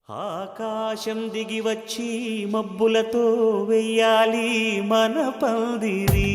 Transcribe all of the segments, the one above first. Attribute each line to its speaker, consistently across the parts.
Speaker 1: ఆకాశం దిగి వచ్చి మబ్బులతో వెయ్యాలి మన పందిరి.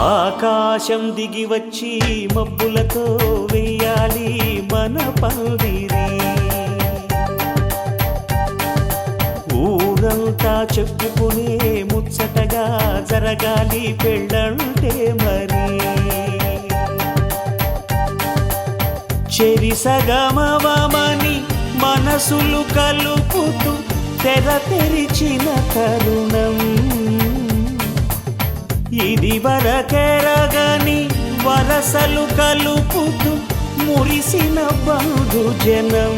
Speaker 1: ఆకాశం దిగి వచ్చి మబ్బులతో వెయ్యాలి మన పందిరి. ఊరంతా చెప్పుకునే ముచ్చటగా జరగాలి పెళ్ళంటే మరి. చెరిసగమవమని మనసులు కలుపుతూ తెర తెరిచిన తరుణం ఇది వరకెరగని వరసలు కలుపుతూ మురిసిన బంధుజనం.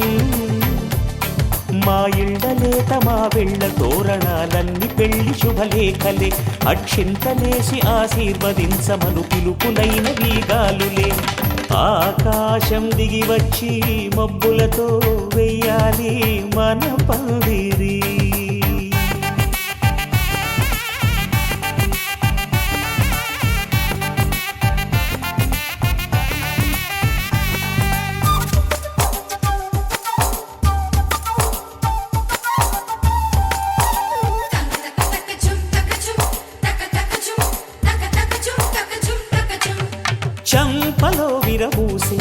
Speaker 1: మా ఇళ్ళలేత మా వెళ్ళ తోరణాలన్నీ పెళ్లి శుభలేఖలే. అక్షింతలేసి ఆశీర్వదించమను పిలుపులైన వీగాలులే. ఆకాశం దిగి వచ్చి మబ్బులతో వెయ్యాలి మన పందిరి. చంపలో విరబూసి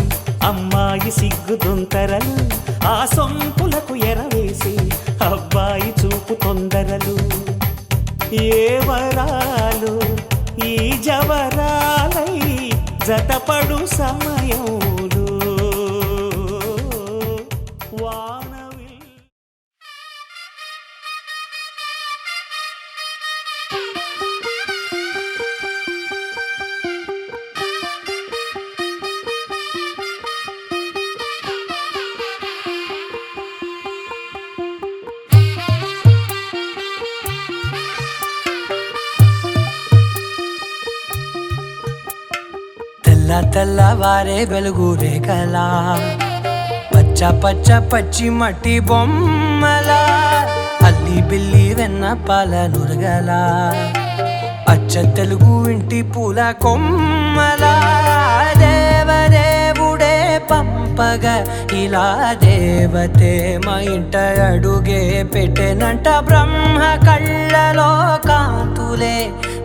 Speaker 1: అమ్మాయి సిగ్గుదొంతరలు, ఆ సొంపులకు ఎరవేసి అబ్బాయి చూపు తొందరలు. ఏ వరాలు ఈ జవరాలై జతపడు సమయంలో వానవి.
Speaker 2: తెల్లవారే వెలుగు రేఖలా, పచ్చ పచ్చ పచ్చి మట్టి బొమ్మలా, అల్లి బిల్లి వెన్న పాల నురగలా, అచ్చ తెలుగు ఇంటి పూల కొమ్మలా. దేవదేవుడే పంపగా ఇలా దేవతే మా ఇంట అడుగే పెట్టెనంట. బ్రహ్మ కళ్ళలో కాంతులే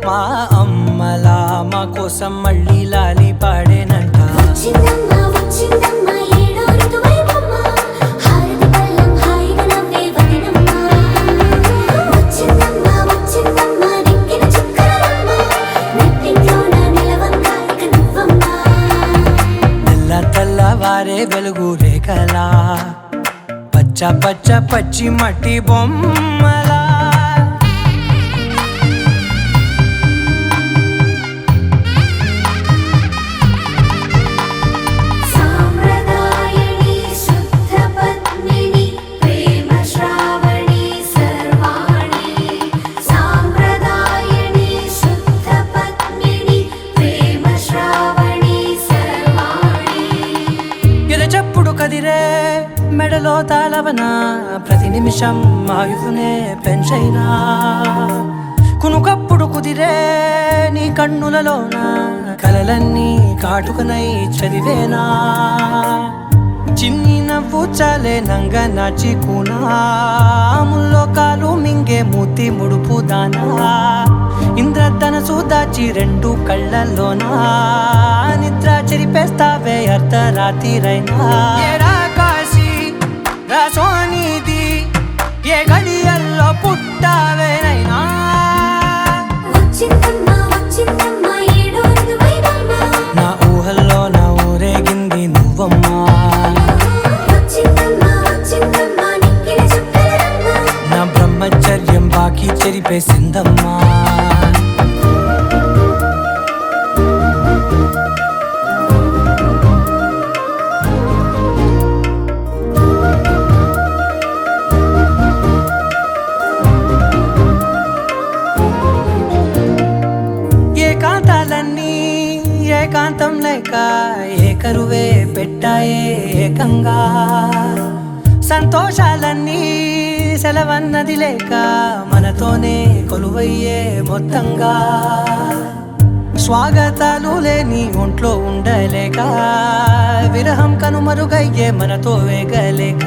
Speaker 2: మా అమ్మలా మా కోసం మళ్ళీ లాలి పాడేనంట. తెల్లవారే వెలుగు రేఖలా, పచ్చ పచ్చ పచ్చి మట్టి బొమ్మలా. కదిరే మెడలో తాళవన ప్రతి నిమిషం ఆయుధునే పెంచైనా. కునుకప్పుడు కుదిరే నీ కన్నులలోన కలలన్నీ కాటుకనై చదివేనా. చిన్ని నవ్వు చాలే నంగ నాచి కూనాముల్లో కాలు మింగే మూతి ముడుపు దానా. ఇంద్రధనసు దాచి రెండు కళ్ళల్లోనా నిద్ర చెరిపేస్తావే అర్ధరాత్రిరైనా. ఏడా కాశీ రాసోనిది ఏ గడియల్లో పుట్టావేనైనా. నా ఊహల్లో నా ఊరేగింది నువ్వమ్మా. నా బ్రహ్మచర్యం బాకీ చెరిపేసిందమ్మా. లేక ఏకరువే పెట్టాయే ఏకంగా సంతోషాలన్నీ సెలవన్నది లేక మనతోనే కొలువయ్యే మొత్తంగా స్వాగతాలు లేని ఒంట్లో ఉండలేక విరహం కనుమరుగయ్యే మనతో వేగలేక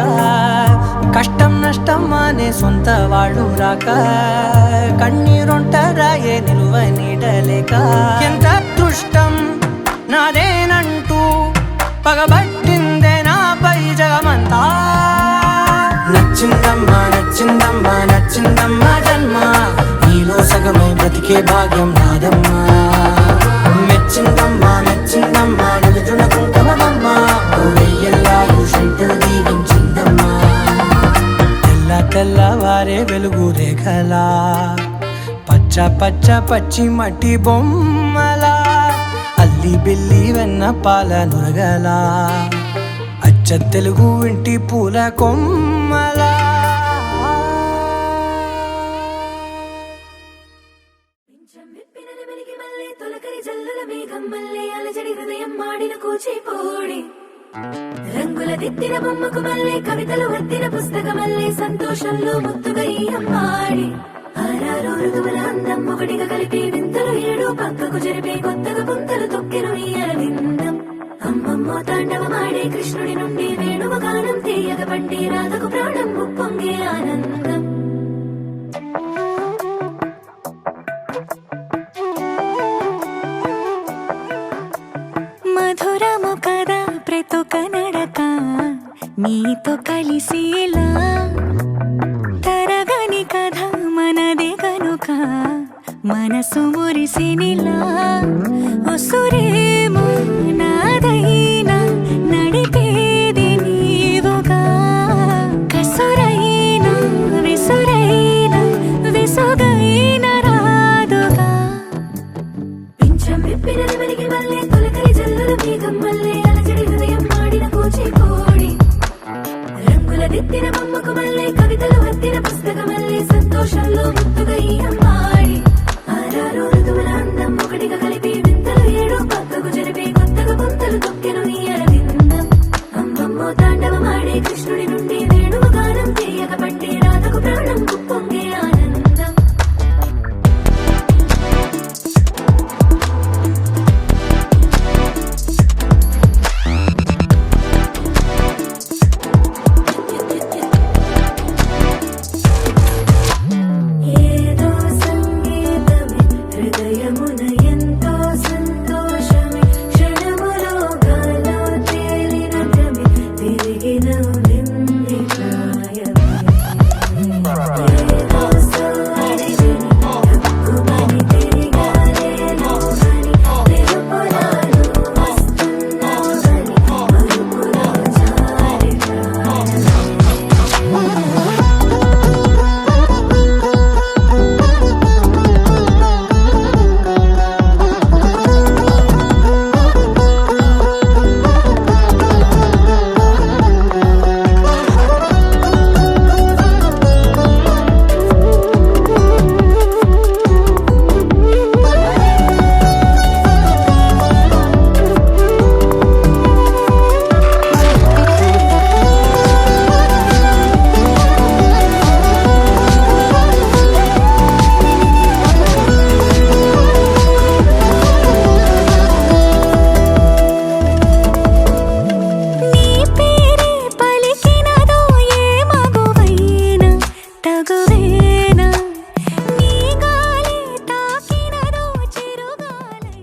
Speaker 2: కష్టం నష్టం అనే సొంత వాళ్ళు రాక కన్నీరొంటరాయే నిలువ నీడలేక ఎంత అదృష్టం నాదేనంటూ పగబట్టిందే నాపై జగమంతా నచ్చిందమ్మా నచ్చిందమ్మా నచ్చిందమ్మా జన్మ నీలో సగమై బ్రతికే భాగ్యం నాదమ్మా మెచ్చిందమ్మా మెచ్చిందమ్మా నిలుచున కుంకుమమ్మా వెయ్యల్లాలు శంకరు దీవించిందమ్మా తెల్ల తెల్లవారే వెలుగు రేఖలా పచ్చ పచ్చ పచ్చి మట్టి బొమ్మలా అల్లి బిల్లి వెన్న పాల నురగలా అచ్చ తెలుగు ఇంటి పూల కొమ్మలా
Speaker 3: రంగుల దిద్దిన బొమ్మకు మల్లే కవితలు వద్దిన పుస్తకమల్లే సంతోషంలో ముత్తుగా ఈ అమ్మాడి ఆరారు ఋతువుల అందం ఒకటిగా కలిపి వింతలు ఏడు పక్కకు జరిపే కొత్తగా పుంతలు తొక్కెను ఈ అరవిందం అమ్మమ్మో తాండవమాడే కృష్ణుడి నుండి వేణువ గానం తీయగ పండి రాధకు ప్రాణం ఉప్పొంగే ఆనందం మధురము కదా ప్రతొక నడక నీతో కలిసేలా తరగని కథ మనదే కనుక మనసు మురిసినిలా ఒసురేమో నాదైనా నడిపేది నీవుగా కసురైనా విసురైనా విసుగైన రాదుగా పింఛం విప్పిన వెలిగి మల్లే తొలకరి జల్లుల మేఘం మల్లే అలజడి హృదయం మాడిన కూచిపూడి రంగుల దిద్దిన బొమ్మకు మల్లే కవితలు వద్దిన పుస్తకమల్లే సంతోషంలో ముత్తుగా ఈ అమ్మాడి ఆరారు ఋతువుల అందం ఒకటిగా కలిపి వింతలు ఏడు పక్కకు జరిపే కొత్తగా పుంతలు తొక్కెను ఈ అరవిందం అమ్మమ్మో తాండవమాడే కృష్ణుడి నుండి వేణువ గానం తీయగ పండి రాధకు ప్రాణం ఉప్పొంగే ఆనందం ఏదో సంగీతమే హృదయమున ఎంతో సంతోషమే క్షణములో గాలో తేలిన భ్రమే తిరిగిన వింది ప్రాయమే ఏదో సోయని హక్కుమని తిరిగాలేను అని తెలుపురాను వస్తున్నావని మరుపులో జారి ప్రాయమే నీ పేరే పలికినదో ఏ మగువైనా తగువేనా నీ గాలి తాకినదో చిరుగాలై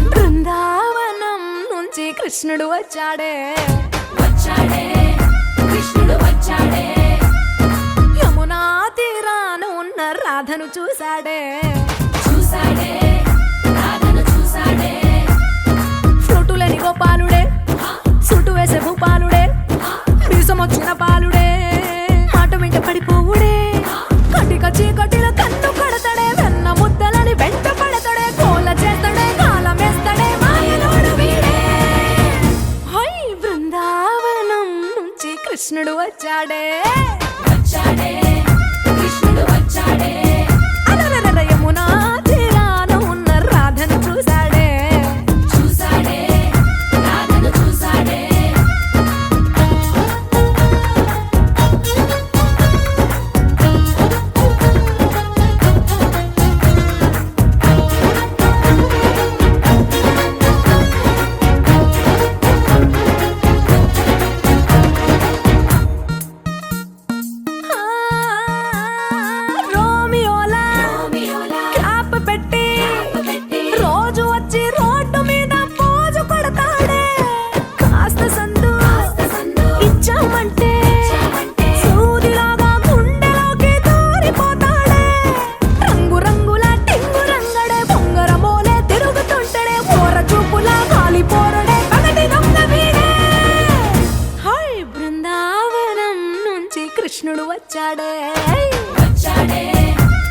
Speaker 3: బృందావనం నుంచి కృష్ణుడు వచ్చాడే వచ్చాడే కృష్ణుడు వచ్చాడే యమునా తీరాన ఉన్న రాధను చూశాడే చూశాడే రాధను చూశాడే ఫ్లూటులని గోపాలుడే సుటు వేసే భూపాలుడే మీసమొచ్చిన పాలుడే మాట వచ్చాడే కృష్ణుడు వచ్చాడే అలరర యమునా తీరాన ఉన్న రాధను చూసాడే చూసాడే రాధను చూసాడే రోమియోలా క్యాప్ పెట్టి రోజు వచ్చి రోడ్డు మీద పోజు కొడతాడే కాస్త సందు ఇచ్చామంటే సూదిలాగా గుండెలోకి దూరిపోతాడే రంగు రంగుల టింగు రంగడే బొంగరమోలే తిరుగుతుంటడే ఓర చూపులా గాలి పోరడే పగటి దొంగ వీడే హై బృందావనం నుంచి కృష్ణుడు వచ్చాడే వచ్చాడే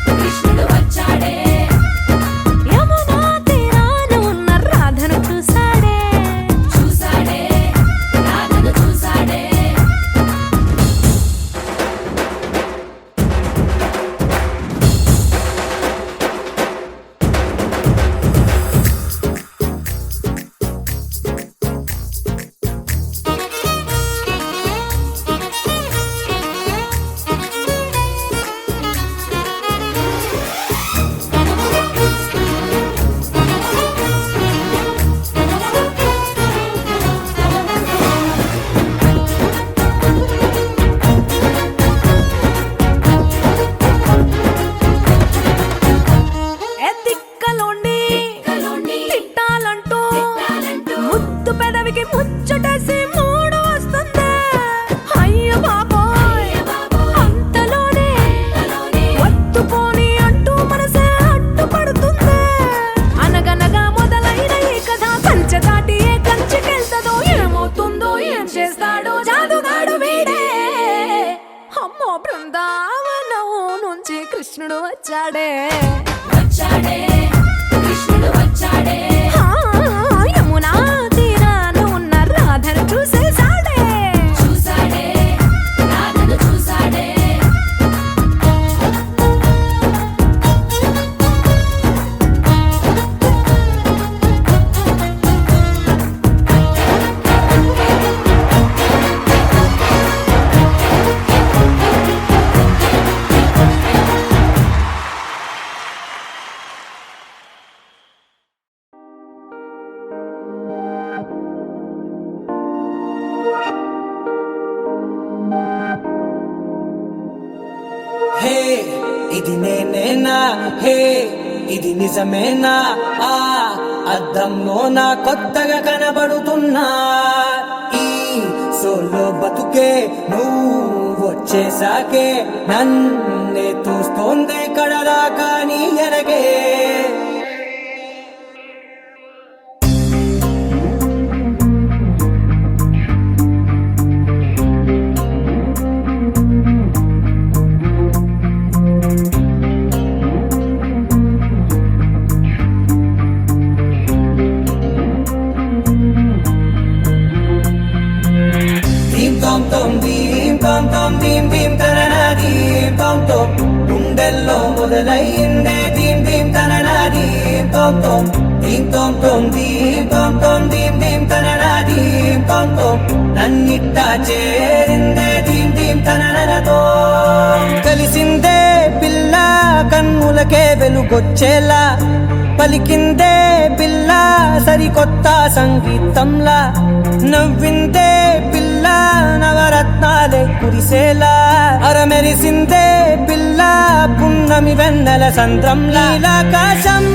Speaker 3: కృష్ణుడు వచ్చాడే యమునా తీరాన ఉన్న రాధను చూసాడే చూసాడే రాధను చూసాడే ఎత్తిక్కలోండి తిట్టాలంటూ ముద్దు పెదవికి ముచ్చటేసి మూడు వస్తుంది అయ్యో బాబోయ్ అంతలోనే ఒత్తుకోని అంటూ మనసే అడ్డుపడుతుంది అనగనగా మొదలైన ఈ కథ కంచె దాటి ఏ కంచెకెళ్తదో ఏమవుతుందో ఏం చేస్తాడో జాదుగాడు వీడే అమ్మో బృందావనం నుంచి కృష్ణుడు వచ్చాడే వచ్చాడే కృష్ణుడు వచ్చాడే యమునా తీరాన ఉన్న రాధను చూసేసాడే చూసాడే రాధను చూసాడే
Speaker 2: హే ఇది నేనేనా హే ఇది నిజమేనా ఆ అద్దంలో నా కొత్తగా కనబడుతున్నా ఈ సోలో బతుకే నువ్వు వచ్చేసాకే నన్నే తోస్తోందే కడదాకా నీ ఎనగే గుండెల్లో మొదలైందే దీం దీం తననా దీం తోం తోం దీం తోం తోం దీం తోం తోం దీం దీం తననా దీం తోం తోం నన్నిట్టా చేరిందే దీం దీం తననతో కలిసిందే పిల్ల కన్నులకే వెలుగొచ్చేలా పలికిందే పిల్ల సరికొత్త సంగీతంలా నవ్విందే పిల్ల నవరత్నాలే కురిసేలా అరమెరిసిందే పిల్ల పున్నమి వెన్నెల సంద్రంలా ఆకాశం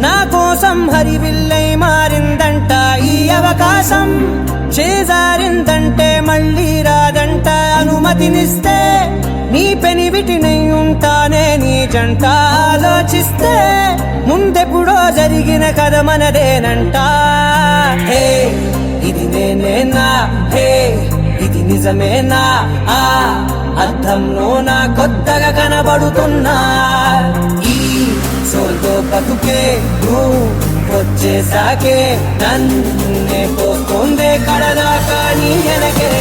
Speaker 2: నా కోసం హరివిల్లై మారిందంట ఈ అవకాశం చేజారిందంటే మళ్ళీ రాదంట అనుమతినిస్తే నీ పెనివిటినై ఉంటానే నీ జంట ఆలోచిస్తే ముందెప్పుడో జరిగిన కథ మనదేనంట హే ఇది నేనేనా హే ఇది నిజమేనా ఆ అద్దంలో నా కొత్తగా కనబడుతున్నా ఈ సోల్తో బతుకే నువ్వు వచ్చేసాకే నన్నే పోతుందే కడదాకా నీ వెనకే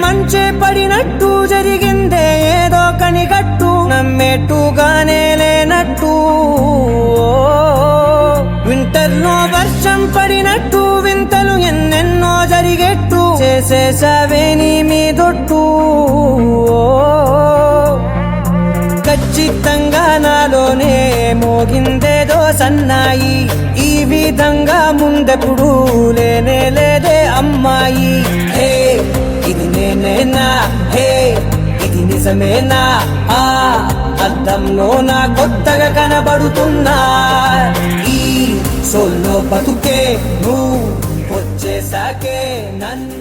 Speaker 2: మంచే పడినట్టు జరిగిందే ఏదో కనిగట్టు నమ్మేట్టుగానే లేనట్టు వింటర్లో వర్షం పడినట్టు వింతలు ఎన్నెన్నో జరిగేట్టు చేసేసావే నీ మీదొట్టు ఖచ్చితంగా నాలోనే మోగిందేదో సన్నాయి ఈ విధంగా ముందెప్పుడు లేనే లేదే అమ్మాయి హే ఇది నేనేనా హే ఇది నిజమేనా ఆ అద్దంలో నా కొత్తగా కనబడుతున్నా ఈ సోల్లో బతుకే నువ్వు వచ్చేసాకే నన్ను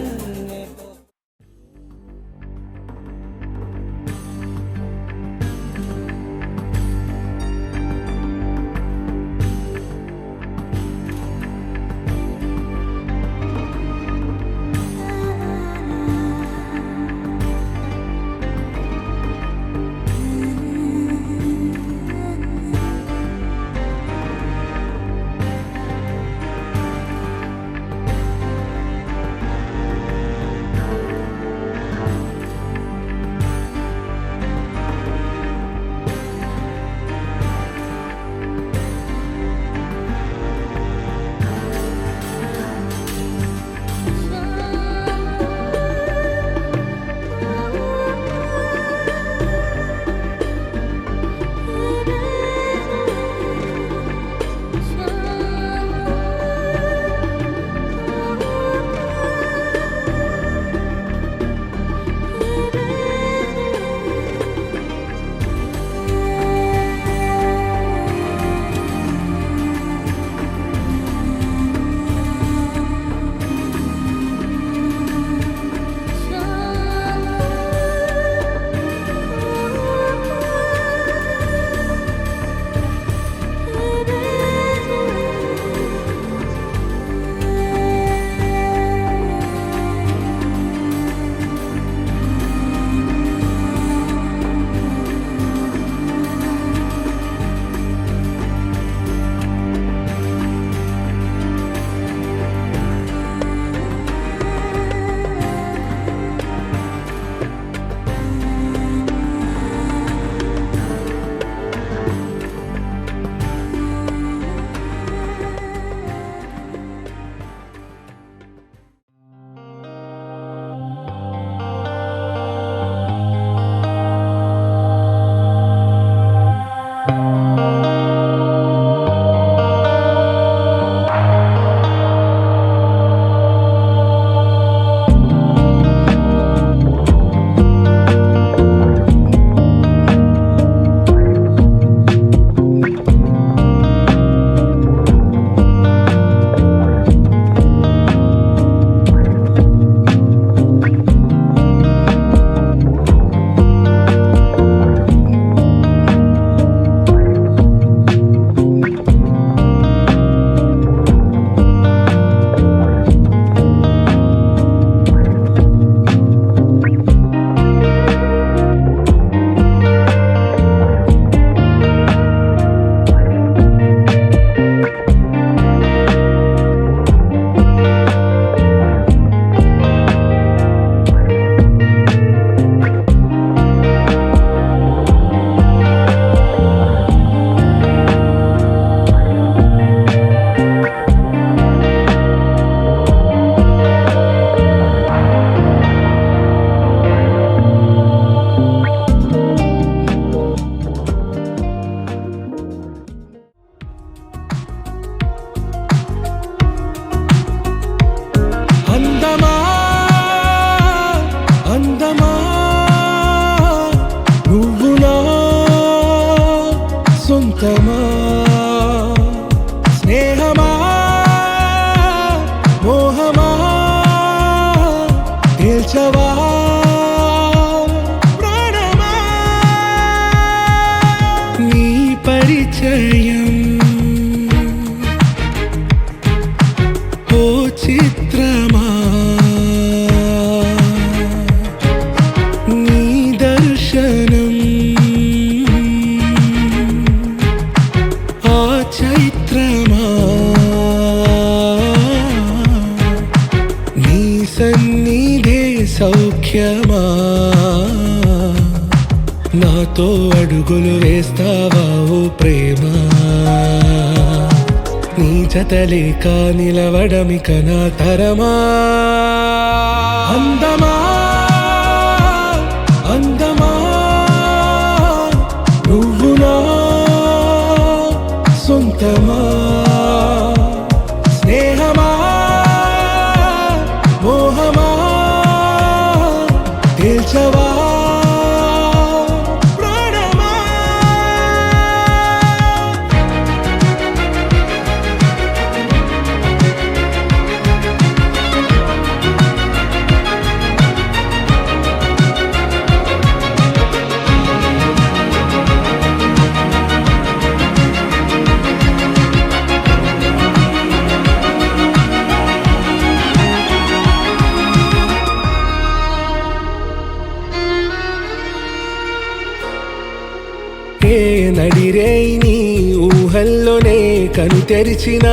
Speaker 4: సొంతమా స్నేహమా మోహమా తేల్చవా ప్రాణమా నీ పరిచయం ఓ చిత్రమా నీ దర్శనం చైత్రమా నీ సన్నిధే సౌఖ్య అందమా నాతో అడుగులు వేస్తావా ఓ ప్రేమ నీ జతలేక నిలవడమిక నా తరమా అందమా అందమా నువ్వు నా సొంతమా స్నేహమా మోహమా తేల్చవా ప్రాణమా ఏ నడిరే నీ ఊహల్లోనే కను తెరిచిన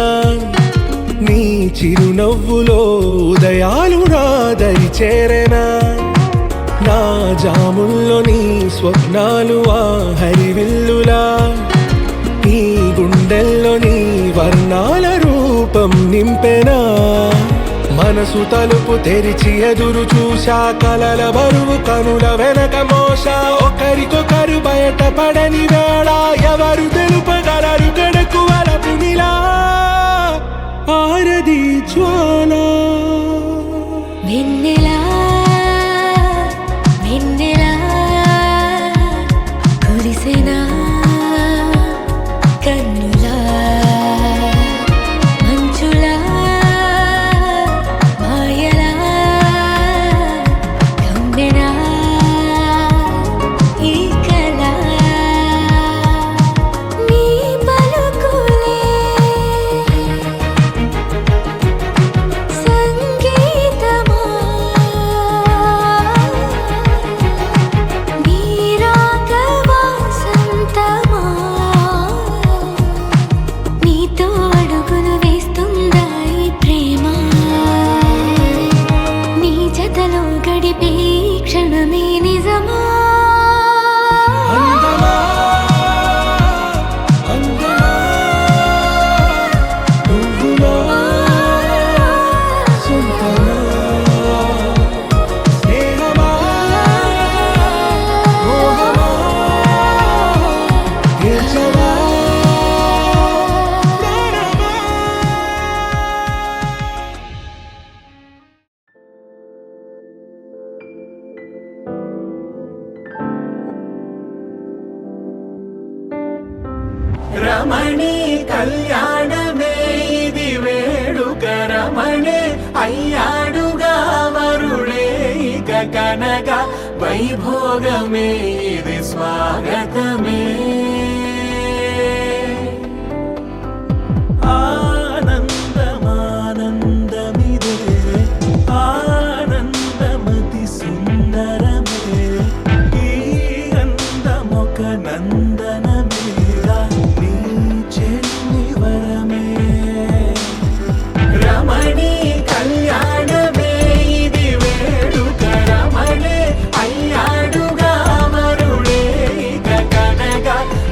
Speaker 4: నీ చిరునవ్వులో ఉదయాలు నా దరి చేరెనా నా జాముల్లో నీ స్వప్నాలు ఆ హరివిల్లులా నీ గుండెల్లో నీ వర్ణాల రూపం నింపెనా మనసు తలుపు తెరిచి ఎదురు చూశా కలల బరువు కనుల వెనక మోసా ఒకరికొకరు బయట పడని వేళ ఎవరు తెలుపగలరు గడకు వలపు నిలా ఆరది జ్వాల
Speaker 3: వెన్నెలా వెన్నెలా కురిసెనా కన్నులా మంచులా మాయలా కమ్మెనా ఈ కళ నీ పలుకులే సంగీతమా నీ రాగవా సంతమా నీతో అడుగులు వేస్తుందా ఈ ప్రేమ నీ జతలో గడిపే ఈ క్షణమే నిజమా
Speaker 4: అందమా అందమా నువ్వు నా సొంతమా స్నేహమా మోహమా గెలిచవా ప్రాణమా
Speaker 1: రమణి కళ్యాణమే ఇది వేడుక రమణే అయ్యాడుగా వరుడే ఇక కనక వైభోగమే ఇది స్వాగతమే ఆనందమానందమిదే ఆనందమతి సుందరమే ఈ అందమొక నందనమేరా నీ చెల్లి వరమే రమణి కళ్యాణమే ఇది వేడుక రమణే అయ్యాడుగా వరుడే ఇక కనక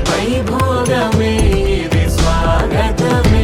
Speaker 1: వైభోగమే ఇది స్వాగతమే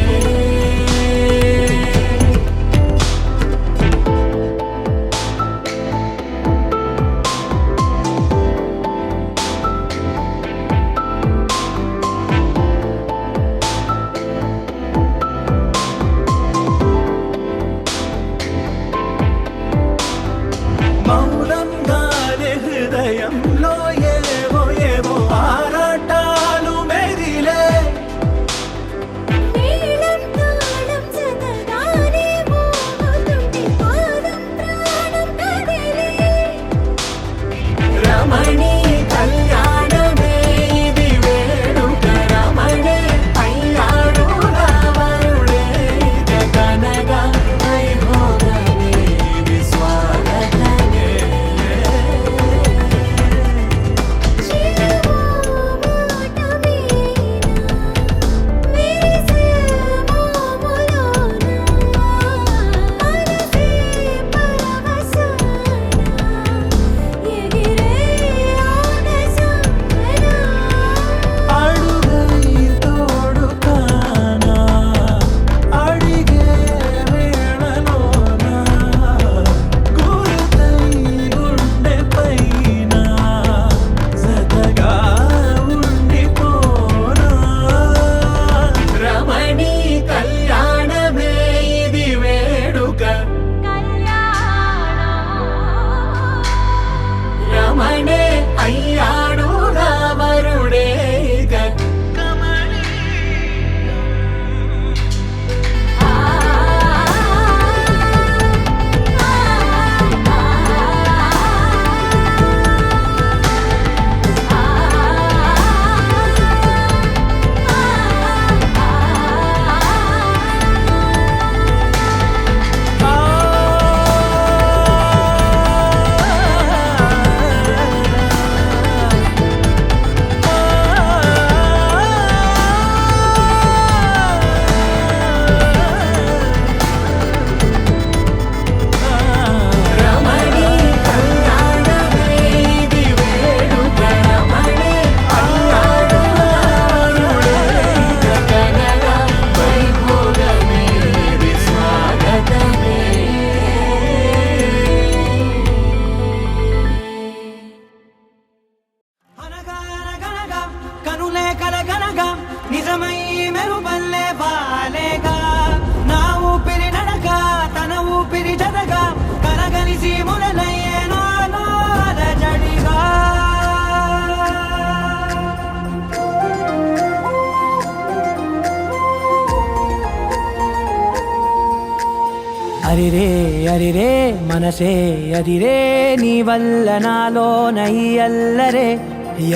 Speaker 2: అరిరే అరిరే మనసే అదిరే నీ వల్ల నాలోన ఈ అల్లరే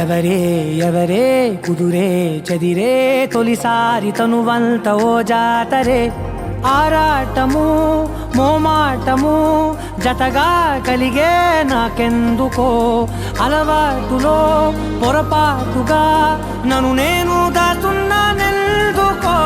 Speaker 2: ఎవరే ఎవరే కుదురే చదిరే తొలిసారి తనువంత ఓ జాతరే ఆరాటము మోమాటము జతగా కలిగే నాకెందుకో అలవాటులో పొరపాటుగా నన్ను నేను దాచున్నానెందుకో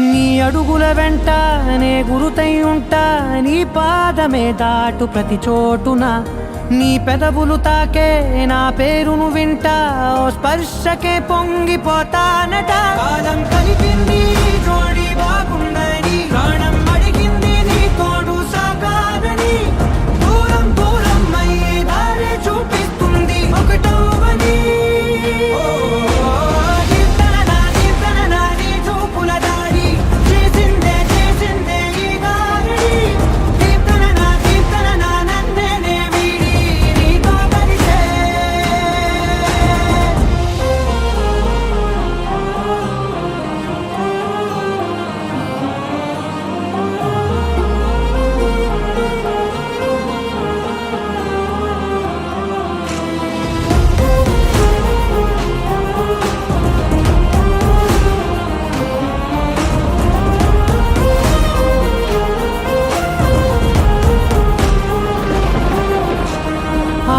Speaker 2: నీ అడుగుల వెంట నే గురుతై ఉంటా నీ పాదమే దాటు ప్రతి చోటున నీ పెదవులు తాకే నా పేరును వింటా ఓ స్పర్శకే పొంగిపోతానట కాలం కలిపింది జోడి బాగుందని ప్రాణం అడిగింది నీ తోడు సాగాలని దూరం దూరం అయ్యే దారి చూపిస్తుంది ఒకటవని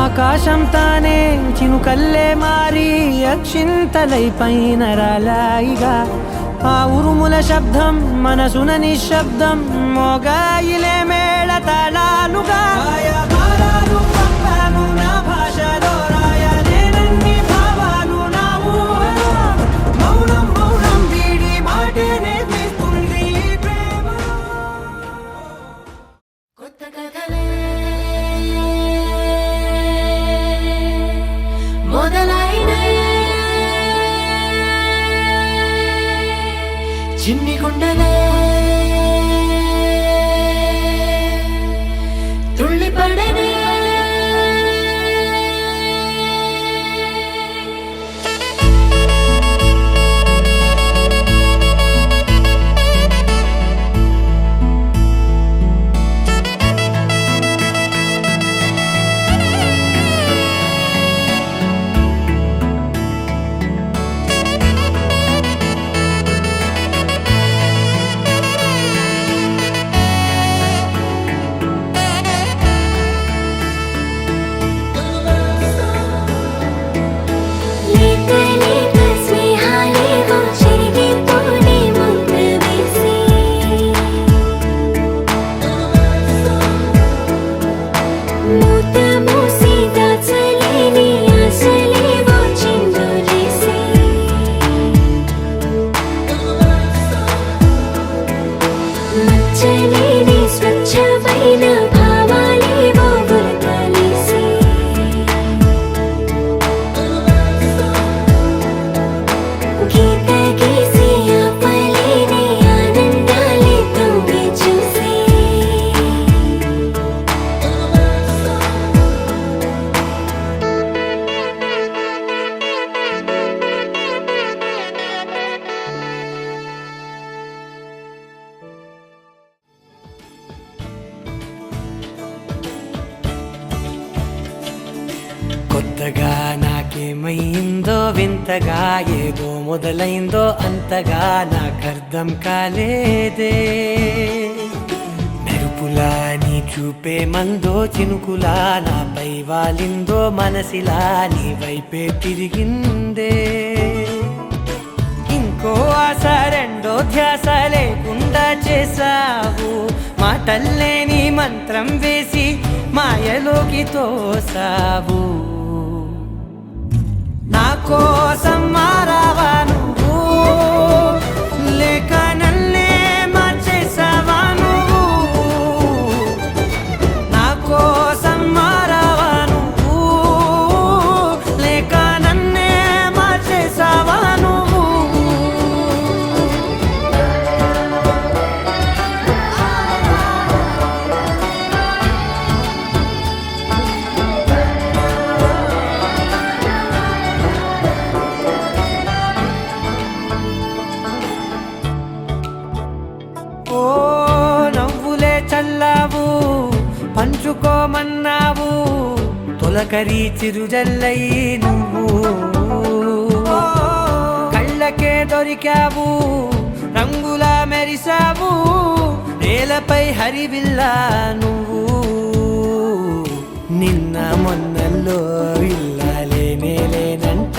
Speaker 2: ఆకాశం తానే చినుకల్లే మారి అక్షింతలై పైన రాలాయిగా ఆ ఉరుముల శబ్దం మనసున నిశ్శబ్దం మోగాయిలే మేళ తాళాలుగా నా భాషలో రాయలేనన్ని భావాలు నా ఊహలో మౌనం మౌనం వీడి మాటే నేర్పిస్తుంది ప్రేమ
Speaker 3: కొత్త కథలే మొదలైనయే
Speaker 2: చిన్ని గుండెలే
Speaker 3: తుళ్ళిపడనే
Speaker 2: కొత్తగా నాకేమైందో వింతగా ఏదో మొదలైందో అంతగా నాకర్థం కాలేదే మెరుపులా నీ చూపే మందో చినుకులా నాపై వాలిందో మనసిలా నీ వైపే తిరిగిందే ఇంకో ఆశ రెండో ధ్యాస లేకుండా చేసావు మాటల్లే నీ మంత్రం వేసి మాయలోకి తోసావు నా కోసం మారావా నువ్వు లేక నన్నే మార్చేసావా నువ్వు నా కోసం మారావా నువ్వు లేక నన్నే మార్చేసావా నువ్వు ఓ నవ్వులే చల్లావు పంచుకోమన్నావు తొలకరి చిరుజల్లై నువ్వు ఓ, కళ్ళకే దొరికావు రంగులా మెరిసావు నేలపై హరివిల్లా నువ్వు నిన్న మొన్నల్లో ఇల్లాలేనే లేనంట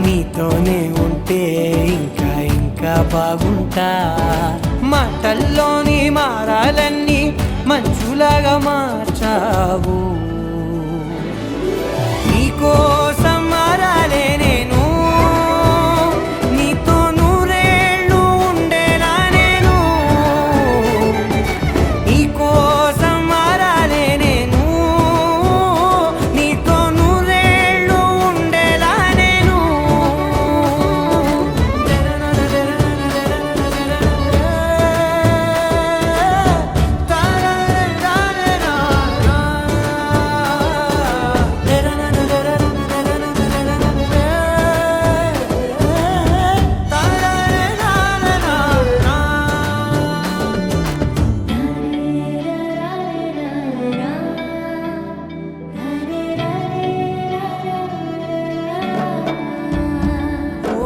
Speaker 2: నీతోనే ఉంటే ఇంకా ఇంకా బాగుంటా మాటల్లోని మారాలన్నీ మంచులాగా మార్చావు నీకోసం మారాలే నేను నీతో నూరేళ్ళు ఉండేలా నేను నీకోసం మారాలే నేను నీతో నూరేళ్ళు ఉండేలా నేను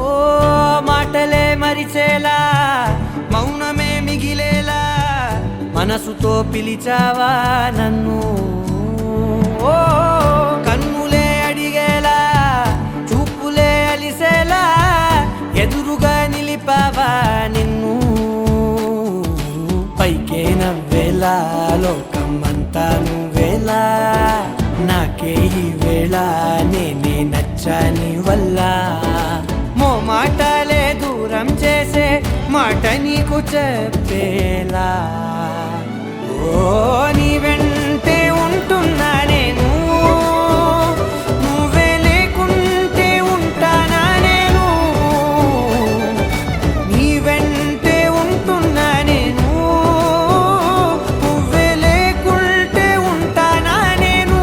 Speaker 2: ఓ మాటలే మరిచేలా మౌనమే మిగిలేలా మనసుతో పిలిచావా నన్ను ఓ కన్నులే అడిగేలా చూపులే అలిసేలా ఎదురుగా నిలిపావా నిన్ను పైకే నవ్వేలా లోకమంతా నువ్వేలా నాకే ఈ వేళ నేనే నచ్చాని వల్ల మాటలే దూరం చేసే మాట నీకు చెప్పేలా ఓ నీ వెంటే ఉంటున్నా నేను నువ్వే లేకుంటే ఉంటానా నేను నీ వెంటే ఉంటున్నా నేను నువ్వే లేకుంటే ఉంటానా నేను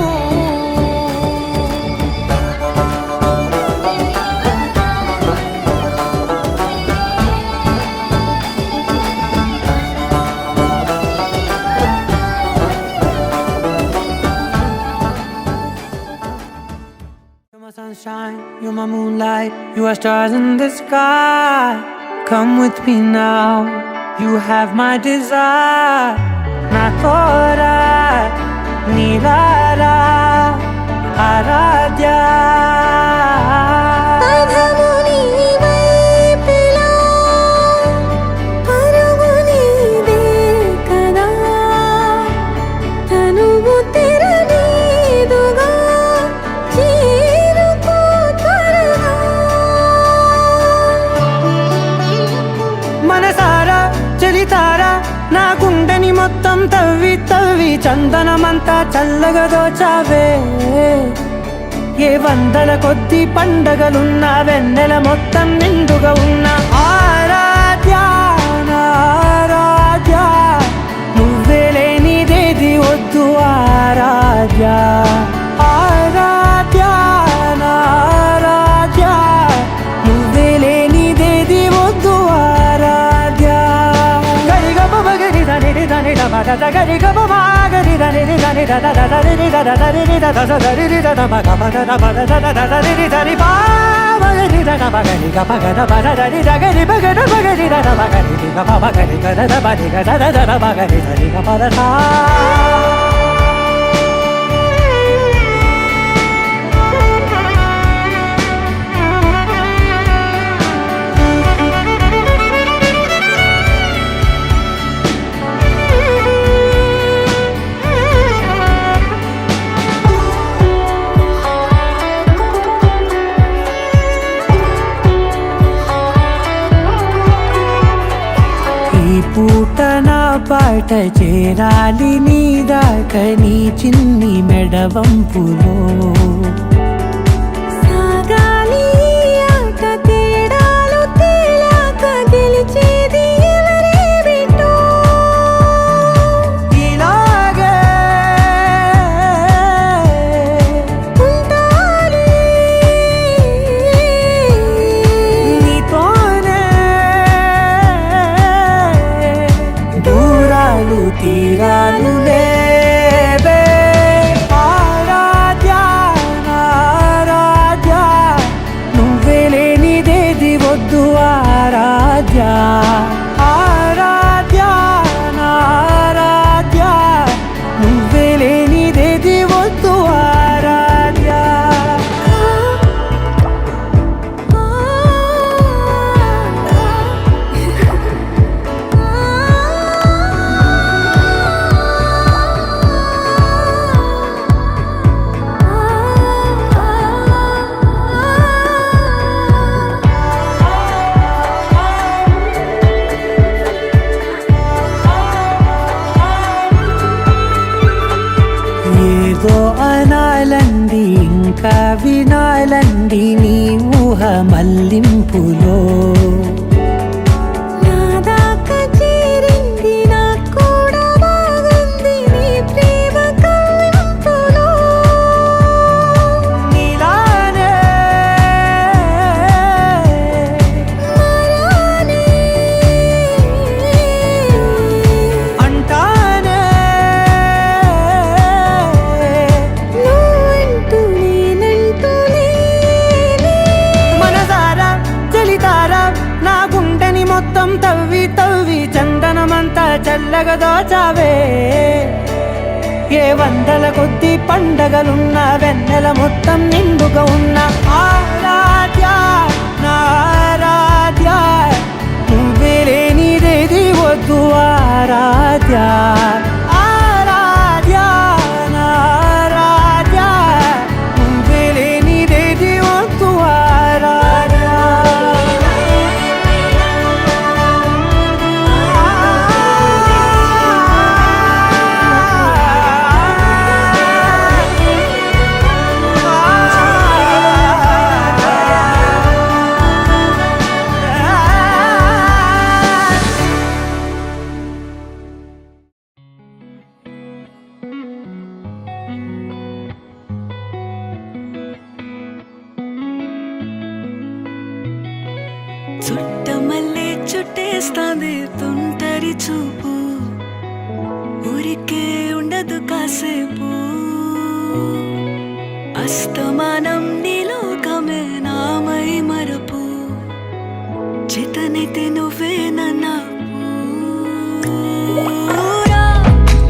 Speaker 2: You're my sunshine, you're my moonlight, you are stars in the sky. Come with me now, you have my desire. Na tora, nilara, aradhya.
Speaker 3: పదము నీ వైపులా పరుగు నీదే కదా తనువు తెర నీదుగా చేరుకో త్వరగా
Speaker 2: మనసారా చలితారా నా గుండెని మొత్తం తవ్వి తవ్వి చందనమంతా చల్లగా దోచావే ఏ వందల కొద్ది పండగలున్నా వెన్నెల మొత్తం నిండుగా ఉన్న ఆరాధ్య నా ఆరాధ్య నువ్వే లేనిదేది వద్దు ఆరాధ్య ఆరాధ్య నా ఆరాధ్య నువ్వే లేనిదేది వద్దు ఆరాధ్య గరిగ బగరి దని దని దమగ గరిగ బగరి దని దని దద దరి దద దరి దద దరి దద మగ మగ దద దద దరి దరి బా మగరి దద మగరి గ మగ దద దరి దగరి మగ మగరి దద మగరి గ మగరి గ దద బరి గ దద దద మగరి దరి గ పద సా పూట నా పాట చేరాలి నీ దాకా నీ చిన్ని మెడవంపులో
Speaker 3: సాగాలి ఆట తేడాలు తేలాక గెలిచేది ఎవరే బిడ్డో
Speaker 2: ఇలాగే
Speaker 3: ఉంటాలి
Speaker 2: నీతోనే దూరాలు తీరాలు లేవే ఆరాధ్యా ఆరాధ్యా నువ్వే లేనిదేది వద్దు ఆరాధ్యా ఆరాధ్యా ఆరాధ్యా నువ్వే లేనిదేది వద్దు ఆరాధ్యా ఏదో అనాలంది ఇంకా వినాలంది నీ ఊహ మల్లింపులో
Speaker 3: నా దాకా చేరింది నాకు కూడా బాగుంది నీ ప్రేమ కవ్వింపులో
Speaker 2: నీలానే
Speaker 3: మరానే
Speaker 2: అంటానే
Speaker 3: నువ్వంటూ నేనంటూ లేనే
Speaker 2: మనసారా చలితారా నా గుండెని మొత్తం తవ్వి తవ్వి చందనమంతా చల్లగా దోచావే ఏ వందల కొద్ది పండగలున్న వెన్నెల మొత్తం నిండుగా ఉన్న ఆరాధ్యా నా ఆరాధ్యా నువ్వే లేనిదేది వద్దు ఆరాధ్యా ఆరాధ్యా నా ఆరాధ్యా నువ్వే లేనిదేది వద్దు ఆరాధ్యా
Speaker 3: చుట్టమల్లే చుట్టేస్తాంది తుంటరి చూపు ఊరికే ఉండదు కాసేపు అస్తమానం నీలోకమే నామై మరపు చేతనైతే నువ్వే నన్నా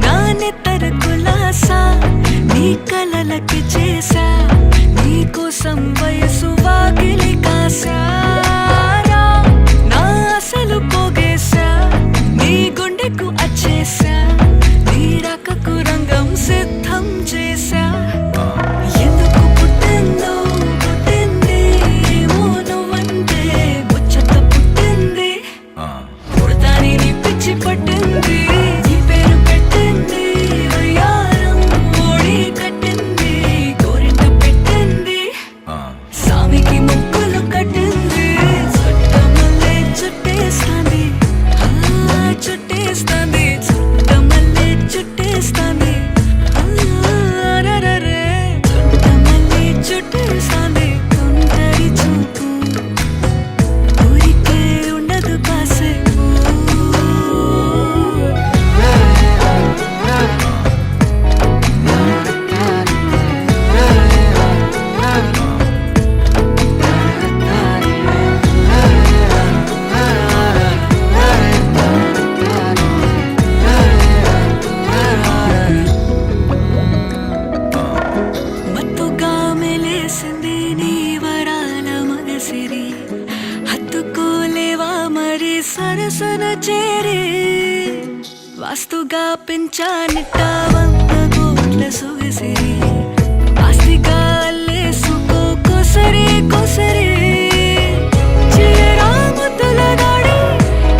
Speaker 3: నా నెత్తర కులాసా నీ కలలకి చేసా నీ కోసం వయసు వాకిలి కాసా నా అసలు పోగేసా నీ గుండెకు అచ్చేసా నీ రాకకు రంగం సిద్ధం చేసా ఎందుకు పుట్టిందో పుట్టింది ఏమో నువ్వంటే ముచ్చట పుట్టింది పుడతాని నీ పిచ్చి పట్టింది నీ పేరు పెట్టింది వయ్యారం ఓడి కట్టింది గోరింట పెట్టింది సామికి ముక్కులు కట్టింది చుట్టమల్లే చుట్టేస్తాంది చుట్టేస్తాంది చుట్టమల్లే చుట్టేస్తాంది రరరే చుట్టమల్లే చుట్టేస్తాంది తుంటరి చూపు ఊరికే ఉండదు కాసేపు మత్తుగా మెలేసింది నీ వరాల మగసిరి హత్తుకోలేవా మరి సరసన చేరి వాస్తుగా పెంచానిట్ట 100 కోట్ల సొగసిరి ఆస్తిగా అల్లేసుకో కోసరి కోసరి చేయరా ముద్దుల దాడి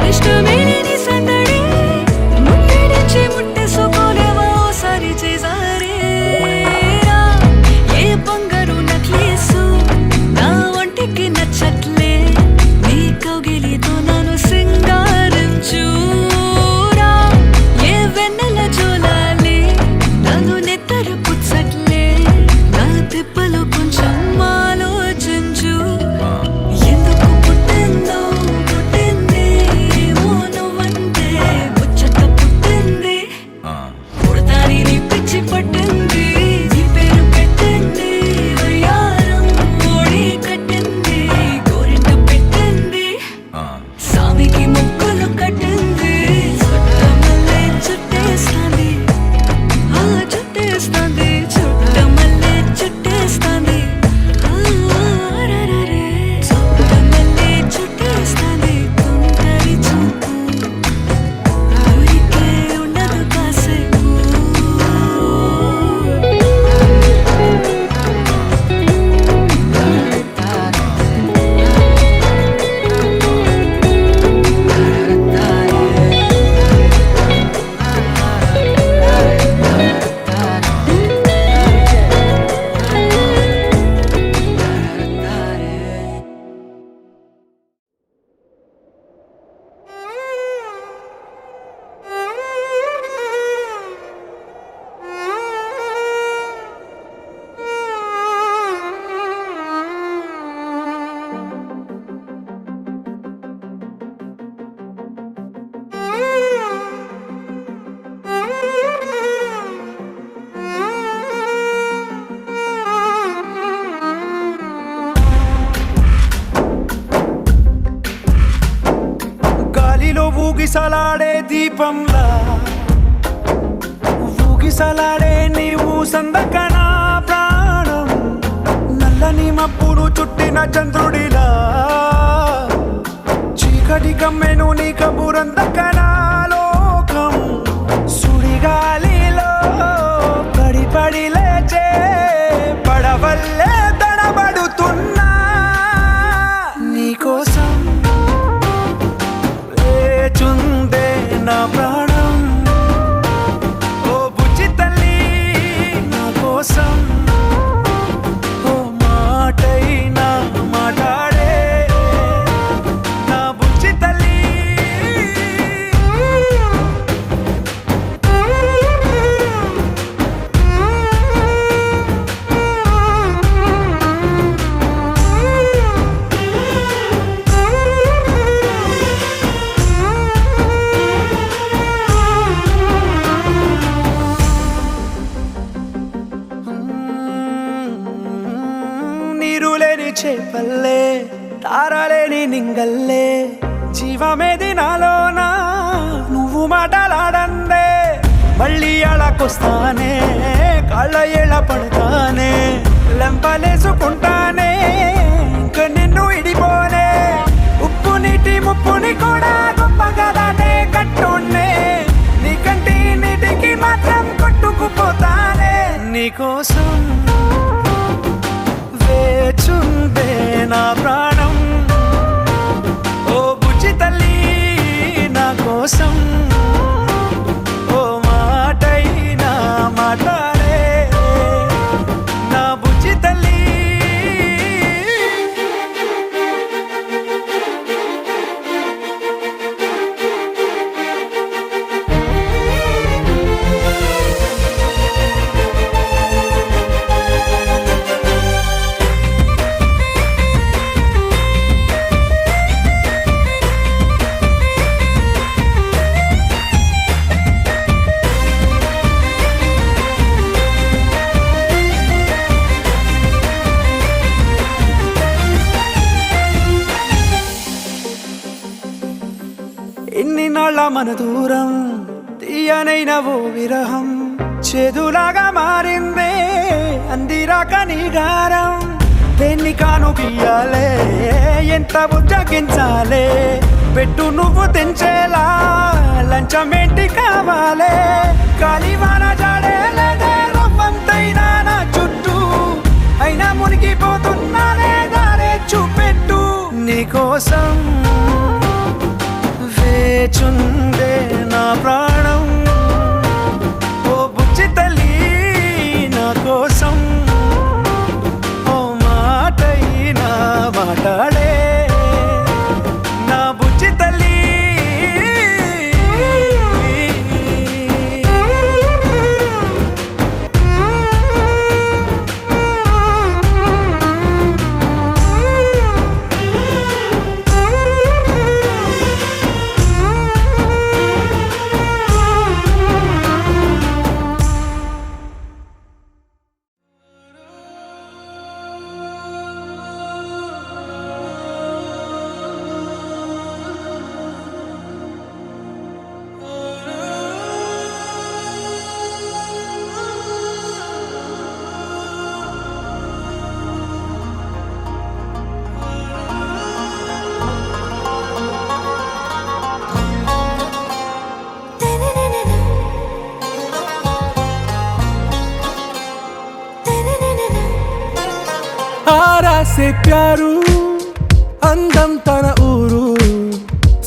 Speaker 3: ఇష్టమేని సందడి
Speaker 2: ఊగిసలాడే దీపంలా ఊగిసలాడే నీవు సందకనా ప్రాణం నల్లని మప్పును చుట్టిన చంద్రుడిలా చీకటి కమ్మెను నీ కబురందకనా లోకం సుడిగాలిలో పడి పడి లేచే పడవల్లే తడబడుతున్నా నీకోసం లేచుందే నా ప్రాణం ఓ బుజ్జి తల్లి నా కోసం ఓ మాటైనా మాట్లాడే నా బుజ్జి తల్లి నీరు లేని చేపల్లే తారలేని నింగల్లే జీవమేది నాలోనా నువ్వు మాటలాడందే మళ్ళీ అళకొస్తానే కాళ్ళ ఏళ్ళ పడతానే లెంపలేసుకుంటానే ఇంక నిన్ను ఇడిపోనే ఉప్పు నీటి ముప్పుని కూడా గొప్పగా దాటే కట్టున్నే నీ కంటి నీటికి మాత్రం కొట్టుకుపోతానే నీకోసం వేచుందే నా ప్రాణం ఓ బుజ్జి తల్లి నా కోసం ఓ మాటైనా మాట్లాడే నా బుజ్జి తల్లి ఎన్ని నాళ్ళ మన దూరం తీయనైన ఓ విరహం చేదులాగా మారిందే అందిరాక నీ గారం దేన్ని కాను బియ్యాలే ఎంత బుజ్జగించాలే పెట్టు నువ్వు తెంచేలా లంచమేంటి కావాలే కాలివాన జాడేలేదే రవ్వంతైనా నా చుట్టూ అయినా మునిగిపోతున్నానే దారే చూపెట్టు నీకోసం వేచుందే నా ప్రాణం ఓ బుజ్జి తల్లి నా కోసం ఓ మాటైనా మాట్లాడే నా బుజ్జి తల్లి
Speaker 4: आरा से प्यारू అందం తన ఊరు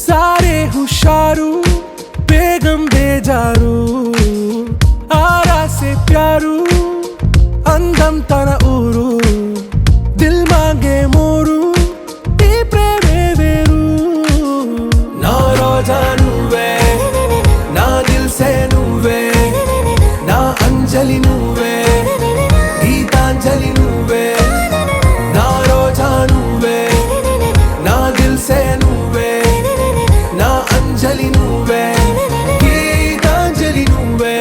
Speaker 4: సారే హుషారు బేగం బేజారు ఆరా సే ప్యారు అందం తన ఊరు దిల్ మాంగే మోరు ఈ ప్రేమే వేరు నా రోజా నువ్వే నా దిల్ సే నువ్వే నా అంజలి నువ్వే గీతాంజలి నువ్వే నా రోజా నువ్వే నా దిల్ సే నువ్వే నా అంజలి నువ్వే గీతాంజలి నువ్వే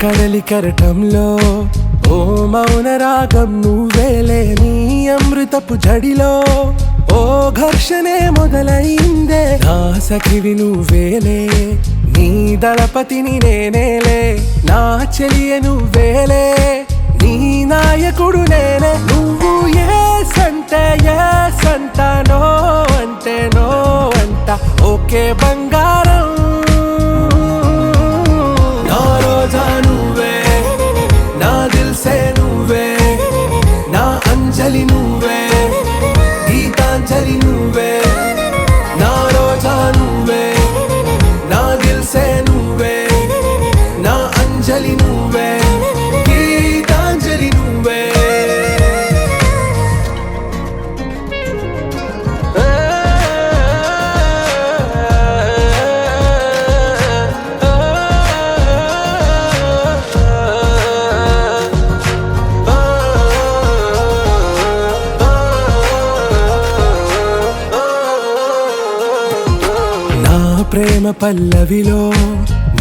Speaker 4: కడలి కెరటంలో ఓ మౌన రాగం నువ్వేలే, నీ అమృతపు జడిలో ఓ ఘర్షణే మొదలైందే. నా సఖివి నువ్వేలే, నీ దళపతిని నేనేలే, నా చెలియ నువ్వేలే, నీ నాయకుడు నేనే. నువ్వు ఏ సంట నో అంటే నో అంట, ఓకే బంగారం. నా రోజా నువ్వే, నా దిల్సే నువ్వే, నా అంజలి నువ్వే, గీతాంజలి నువ్వే. నా రోజా నువ్వే, నా దిల్సే నువ్వే, నా అంజలి నువ్వే, గీతాంజలి నువ్వే. నా ప్రేమ పల్లవిలో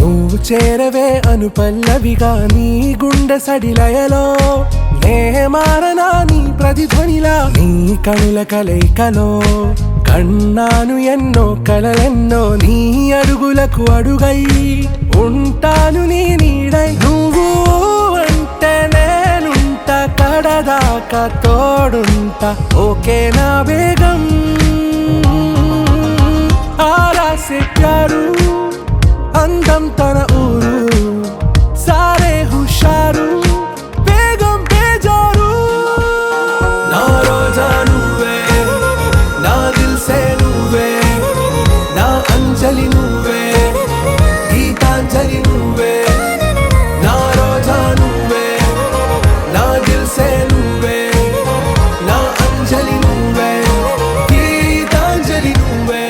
Speaker 4: నువ్వు చేరవే అను పల్లవిగా, నీ గుండె సడిలయలో నే మారనా నీ ప్రతిధ్వనిలా. నీ కనుల కలయికలో కన్నాను ఎన్నో కలలెన్నో, నీ అడుగులకు అడుగై ఉంటాను నీ నీడై. నువ్వు అంటే నేనుంట కడదాకా తోడుంట, ఓకే నా బేగం. ఆరా సే ప్యారు అందం తన ఊరు, సారే హుషారు బేగం బేజారు. నా రోజా నువ్వే, నా దిల్సే నువ్వే, నా అంజలి నువ్వే, గీతాంజలి నువ్వే. నా రోజా నువ్వే, నా దిల్సే నువ్వే, నా అంజలి నువ్వే, గీతాంజలి నువ్వే.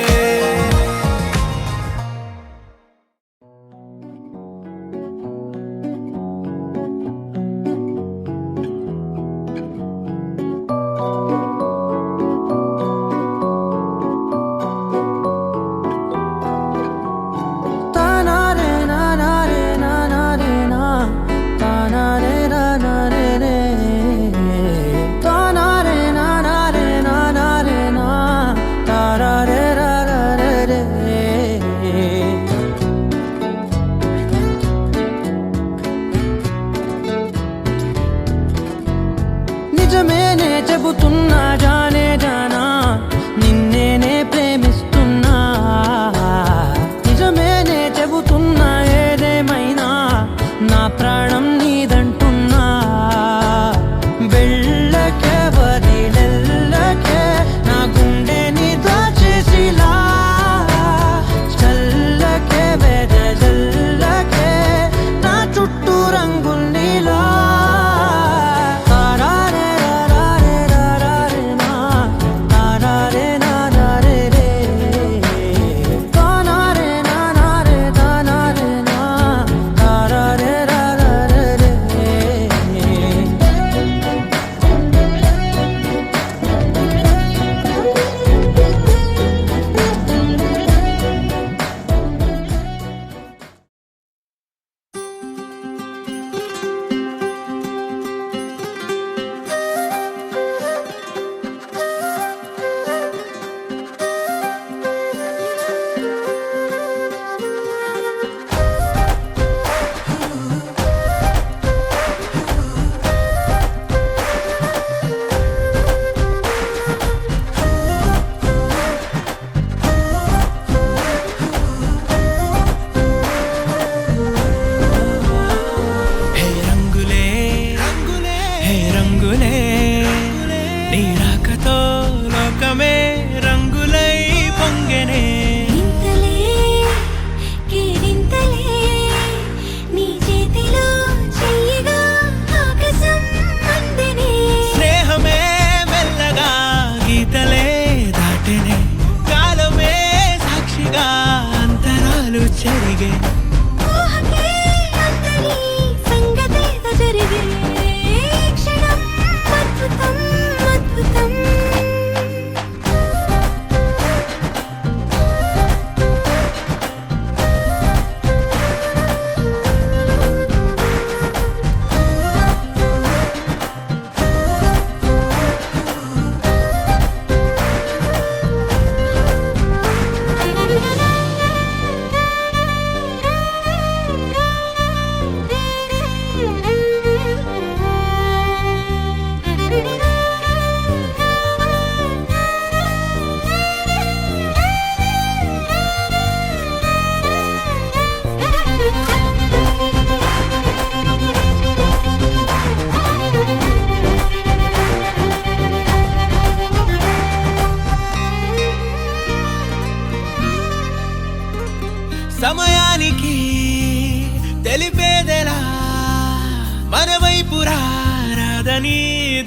Speaker 2: నిజమేనే చెబుతున్నా జానే జానా, నిన్నేనే ప్రేమిస్తున్నా. నిజమేనే చెబుతున్నా ఏదేమైనా నా ప్రాణం నీదంటున్నా. వెళ్ళకే వదిలెళ్ళకే నా గుండెని దాచేసిలా, చల్లకే వెదజల్లకే నా చుట్టూ రంగుల్నిలా. తారారే రారే రారే నా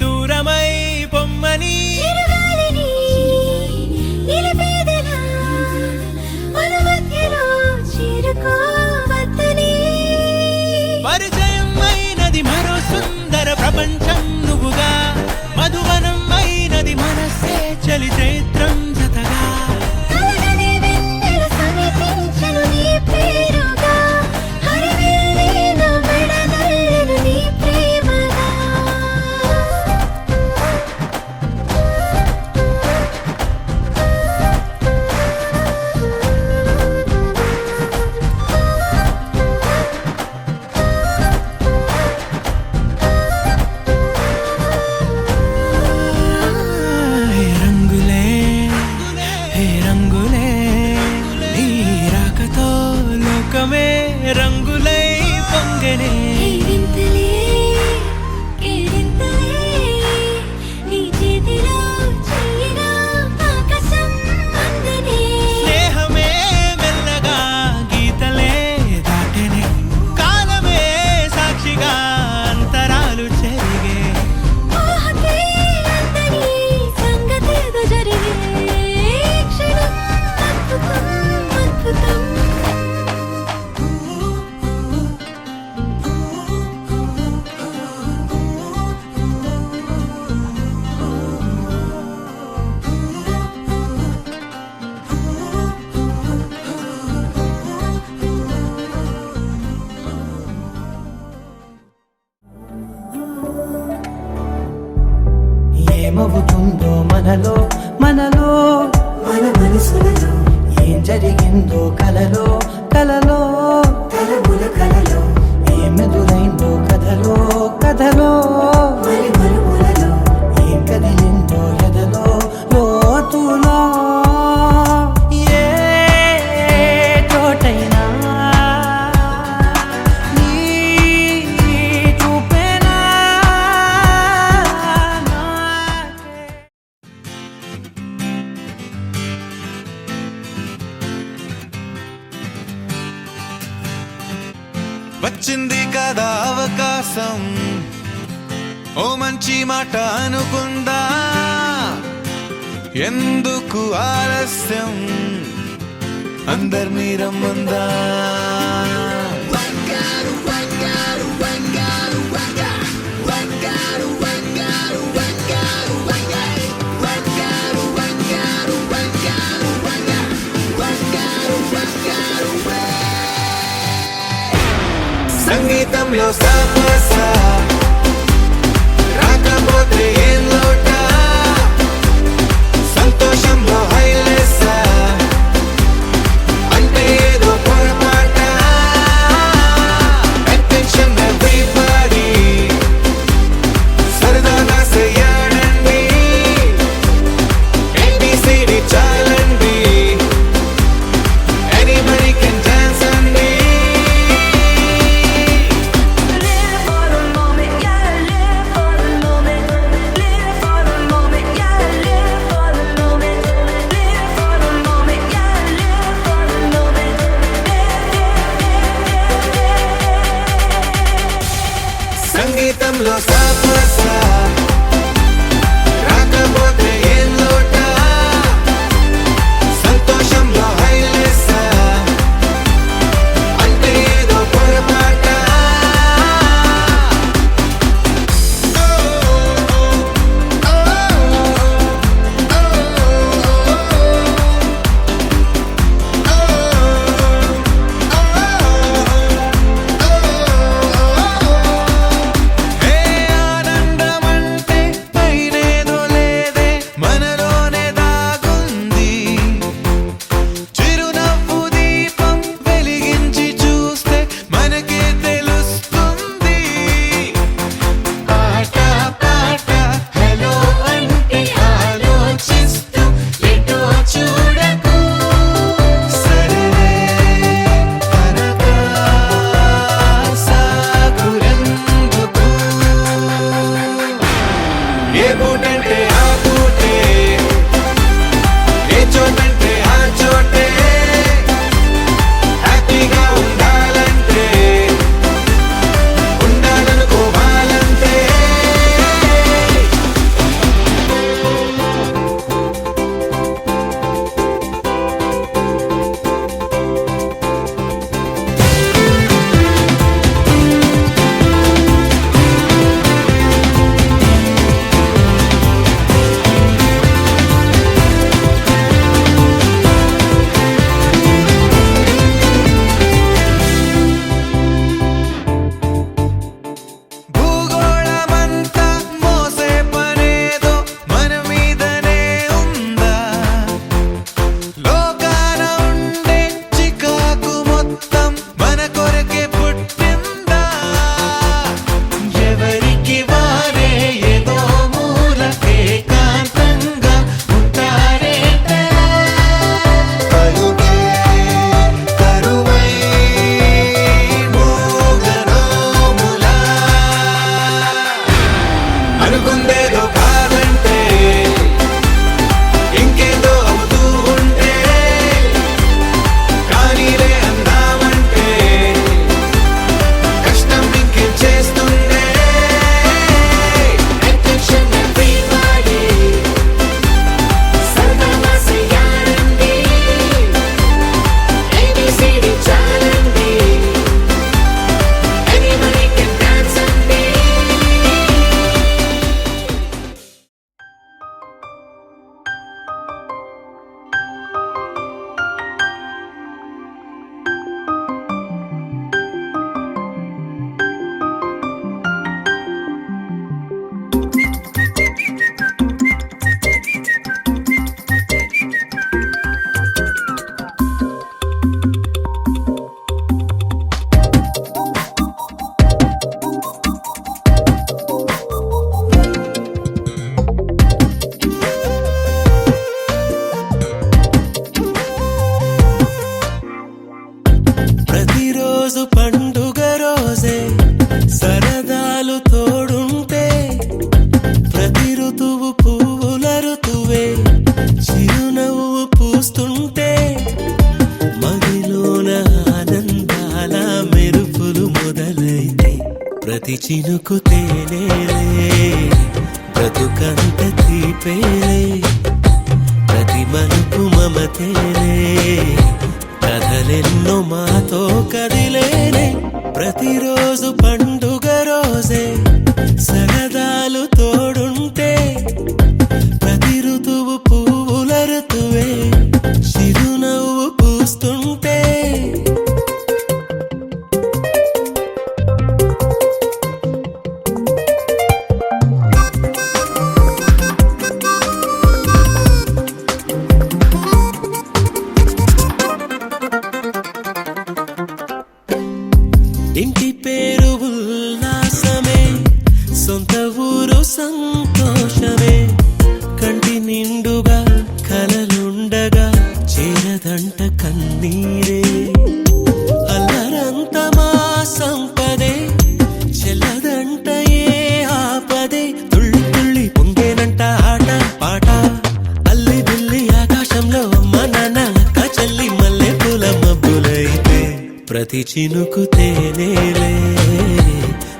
Speaker 4: దూరమై పొమ్మని
Speaker 3: చిరుగాలిని నిలిపేదెలా మన మధ్యలో చేరుకోవద్దని
Speaker 4: పరిచయం అయినది మరో సుందర ప్రపంచం నువ్వుగా మధువనం అయినది మనసే చలి చైత్రం జతగా
Speaker 3: కలగని వెన్నెల సమీపించను నీ పేరుగా హరివెల్లి నా మెడదల్లెను నీ ప్రేమగా
Speaker 4: హే రంగులే హే రంగులే నీ రాకతో లోకమే రంగులై పొంగనే
Speaker 3: వింతలే కేరింతలే నీ చేతిలో చెయ్యగా ఆకాశం అందనే
Speaker 4: స్నేహమే మెల్లగా గీతలే దాటెనే కాలమే సాక్షిగా అంతరాలు చెరిగే
Speaker 3: ఊహకే అందని సంగతేదో జరిగే క్షణం అద్భుతం అద్భుతం
Speaker 2: ఏమవుతుందో మనలో మనలో మన మనసులలో ఏం జరిగిందో కలలో కలలో తలముల కలలో ఏమెదురైందో కథలో కథలో మరి మరుపులలో ఏం కదిలిందో ఎదలో లోతులో ఏ చోటైనా నీ చూపేనా నాకే
Speaker 5: వచ్చింది కదా అవకాశం ఓ మంచి మాట అనుకుందా ఎందుకు ఆలస్యం అందర్నీ రమ్మందా సంగీతంలో సాపసా రాకపోతే ఏం లోట సంతోషంలో హైలేసా అంటే ఏదో పొరపాట అటెన్షన్ ఎవ్రీబడీ సరదాగా చేయాలండి ABCD చాలండి anybody can dance అండి
Speaker 3: Live for the moment, yeah, live for the moment. Live for the moment, yeah, live for the moment. Live for the moment, yeah, live for the moment.
Speaker 5: సంగీతంలో సాపసా రాకపోతే ఏం లోట సంతోషంలో హైలేసా అంటే ఏదో పొరపాట ఏ ఆనందమంటే పైనేదో లేదే మనలోనే దాగుంది చిరునవ్వు దీపం వెలిగించి చూస్తే మనకే తెలుస్తుంది పాట పాట హలో అంటే ఆలోచిస్తూ ఎటో చూడకు సరే తనగా సాగురెందుకు ఏ పూటంటే ఆ పూటే ఏ చోటంటే ఆ చోటే హ్యాపీగా ఉండాలంటే ఉండాలనుకోవాలంటే ఉండేదో కాదంటే ఇంకేదో అవుతూ ఉంటే కానీలే అందామంటే కష్టం ఇంకేం చేస్తుండే
Speaker 1: Attention everybody, సరదాగా చెయ్యాలండి, ABCD చాలండి, anybody can dance అండి.
Speaker 4: ప్రతిరోజు పండుగ రోజే సరదాలు తోడుంటే ప్రతి ఋతువు పువ్వుల ఋతువే చిరునవ్వు పూస్తుంటే మదిలోన ఆనందాల మెరుపులు మొదలైతే ప్రతి చినుకు తేనేలే బ్రతుకంత తీపేలే ప్రతి మలుపు మమతేలే కథలెన్నో మాతో కదిలేనే ప్రతిరోజు పండుగ రోజే సరదాలు తోడుంటే ప్రతి ఋతువు పువ్వుల ఋతువే చిరునవ్వు పూస్తుంటే ఇంటి పేరు ఉల్లాసమే సొంత ఊరు సంతోషమే కంటి నిండుగా కలలుండగా చేరదంట కన్నీరే అల్లరంత మా సంపదే చెల్లదంట ఏ ఆపదే తుళ్ళి తుళ్ళి పొంగేనంట ఆట పాట అల్లి బిల్లి ఆకాశంలో అమ్మ నాన్న అక్క చెల్లి మల్లె పూల మబ్బులైతే ప్రతి చినుకు తేనేలే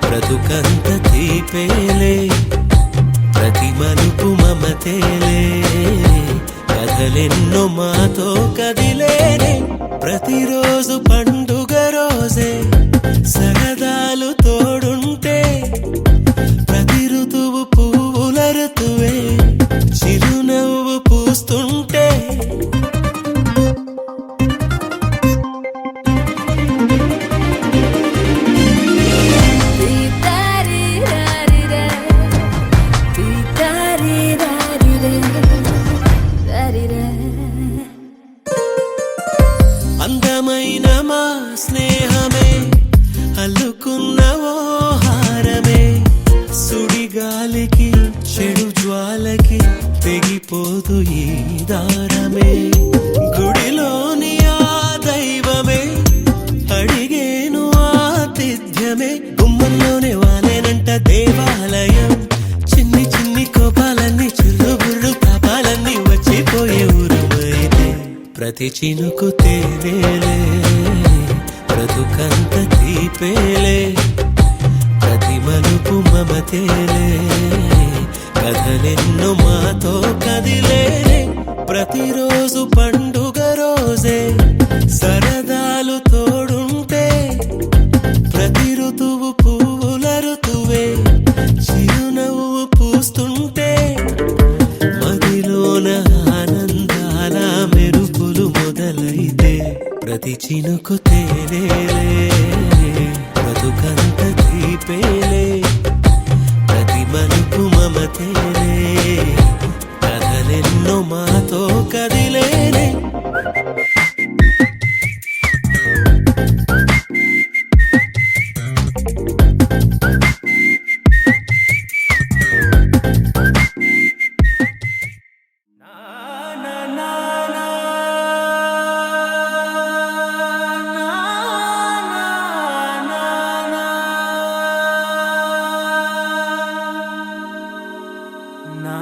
Speaker 4: బ్రతుకంత తీపేలే ప్రతి మలుపు మమతేలే కథలెన్నో మాతో కదిలేనే ప్రతిరోజు పండుగ రోజే సరదాలు తోడుంటే ప్రతి ఋతువు పువ్వుల ఋతువే చిరునవ్వు పూస్తుంటే అందమైన మా స్నేహమే అల్లుకున్న ఓ హారమే సుడిగాలికి చెడు జ్వాలకి తెగిపోదు ఈ దారమే గుడిలోని ఆ దైవమే అడిగేను ఆతిథ్యమే గుమ్మంలోనే వాలేనంట దేవాలయం చిన్ని చిన్ని కోపాలన్నీ చిల్లు బుర్రు తాపాలన్నీ వచ్చిపోయే ఊరుమైతే ప్రతి చినుకు తేనేలే బ్రతుకంత తీపేలే ప్రతి మలుపు మమతేలే కథలెన్నో మాతో కదిలే ప్రతిరోజు పండుగ రోజే సరదాలు తోడుంటే ప్రతి ఋతువు పువ్వుల ఋతువే చిరునవ్వు పూస్తుంటే మదిలోన ఆనందాల మెరుపులు మొదలైతే ప్రతి చినుకు తేనేలే బ్రతుకంత తీపేలే ప్రతి మలుపు మమతేలే కథలెన్నో మాతో కదిలేనే
Speaker 2: నా